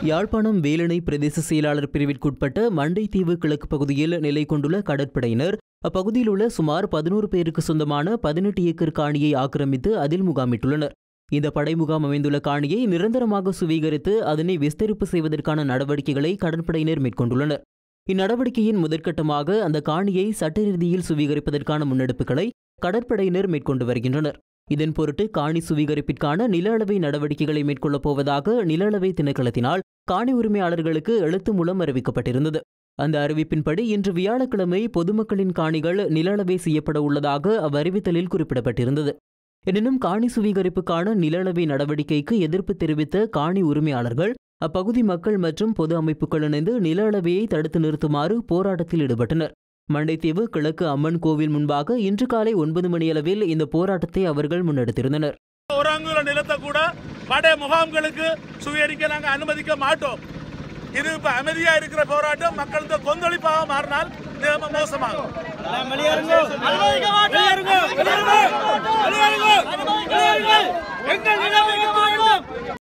யாழ்ப்பாணம் வேலணை பிரதேச செயலாளர் பிரிவிற்குட்பட்ட மண்டைத்தீவு கிழக்கு பகுதியில் நிலை கொண்டுள்ள கடற்படையினர் அப்பகுதியில் உள்ள சுமார் 11 பேருக்கு சொந்தமான 18 ஏக்கர் காணியை ஆக்கிரமித்து அதில் முகாமிட்டுள்ளனர். இந்த படை முகாம் அமைந்துள்ள காணியை நிரந்தரமாக சுவீகரித்து அதனை விஸ்தரிப்பு செய்வதற்கான நடவடிக்கைகளை கடற்படையினர் மேற்கொண்டுள்ளனர். இந்நடவடிக்கையின் முதற்கட்டமாக அந்த காணியை சட்ட ரீதியில் சுவீகரிப்பதற்கான முன்னெடுப்புகளை கடற்படையினர் மேற்கொண்டு வருகின்றனர். இதன் பொருட்டு காணி சுவீகரிப்பிற்கான நில அளவை நடவடிக்கைகளை மேற்கொள்ளப் போவதாக நில அளவை திணைக்களத்தினால் காணி உரிமையாளர்களுக்கு எழுத்து மூலம் அறிவிக்கப்பட்டிருந்தது. அந்த அறிவிப்பின்படி இன்று வியாழக்கிழமை பொதுமக்களின் காணிகள் நில அளவை செய்யப்பட உள்ளதாக அவ்வறிவித்தலில் குறிப்பிடப்பட்டிருந்தது. எனினும் காணி சுவீகரிப்புக்கான நில அளவை நடவடிக்கைக்கு எதிர்ப்பு தெரிவித்த காணி உரிமையாளர்கள் அப்பகுதி மக்கள் மற்றும் பொது அமைப்புகள் இணைந்து நில அளவையை தடுத்து நிறுத்துமாறு போராட்டத்தில் ஈடுபட்டனர். மண்டைத்தீவு கிழக்கு அம்மன் கோவில் முன்பாக இன்று காலை 9 மணியளவில் இந்த போராட்டத்தை அவர்கள் முன்னெடுத்திருந்தனர். ஒரு அங்குல நிலத்தை கூட படை முகாம்களுக்கு சுவீகரிக்க நாங்கள் அனுமதிக்க மாட்டோம். இது இப்ப அமைதியா இருக்கிற போராட்டம் மக்களுக்கு கொந்தளிப்பாக மாறினால் நிலைமை மோசமாகும்.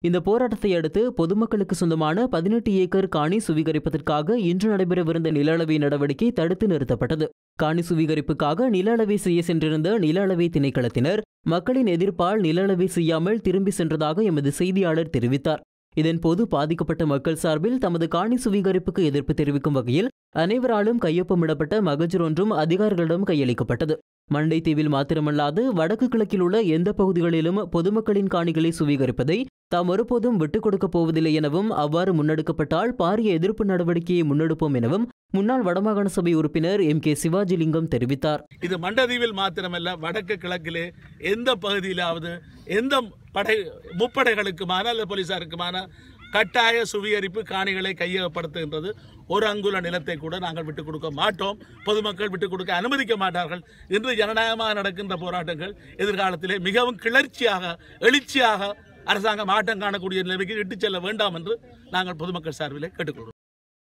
இந்த போராட்டத்தை அடுத்து பொதுமக்களுக்கு சொந்தமான 18 ஏக்கர் காணி சுவீகரிப்பதற்காக இன்று நடைபெறவிருந்த நில அளவை நடவடிக்கை தடுத்து நிறுத்தப்பட்டது. காணி சுவீகரிப்புக்காக நில அளவை செய்ய சென்றிருந்த நில அளவை திணைக்களத்தினர் மக்களின் எதிர்ப்பால் நில அளவை செய்யாமல் திரும்பி சென்றதாக எமது செய்தியாளர் தெரிவித்தார். இதன்போது பாதிக்கப்பட்ட மக்கள் சார்பில் தமது காணி சுவீகரிப்புக்கு எதிர்ப்பு தெரிவிக்கும் வகையில் அனைவராலும் கையொப்பமிடப்பட்ட மகஜர் ஒன்றும் அதிகாரிகளிடம் கையளிக்கப்பட்டது. மண்டைத்தீவில் மாத்திரமல்லாது வடக்கு கிழக்கில் உள்ள எந்த பகுதிகளிலும் பொதுமக்களின் காணிகளை சுவீகரிப்பதை தாம் ஒருபோதும் விட்டுக் கொடுக்கப் போவதில்லை எனவும் அவ்வாறு முன்னெடுக்கப்பட்டால் பாரிய எதிர்ப்பு நடவடிக்கையை முன்னெடுப்போம் எனவும் முன்னாள் வடமாகாண சபை உறுப்பினர் MK சிவாஜிலிங்கம் தெரிவித்தார். இது மண்டதீவில் மாத்திரமல்ல, வடக்கு கிழக்கிலே எந்த பகுதியிலாவது எந்த முப்படைகளுக்குமான அல்லது போலீசாருக்குமான கட்டாய சுவீகரிப்பு காணிகளை கையகப்படுத்துகின்றது. ஒரு அங்குல நிலத்தை கூட நாங்கள் விட்டுக் கொடுக்க மாட்டோம், பொதுமக்கள் விட்டுக் கொடுக்க அனுமதிக்க மாட்டார்கள். இன்று ஜனநாயகமாக நடக்கின்ற போராட்டங்கள் எதிர்காலத்திலே மிகவும் கிளர்ச்சியாக எழுச்சியாக அரசாங்கம் ஆட்டம் காணக்கூடிய நிலைமைக்கு இட்டுச் செல்ல வேண்டாம் என்று நாங்கள் பொதுமக்கள் சார்பிலே கேட்டுக்கொள்கிறோம்.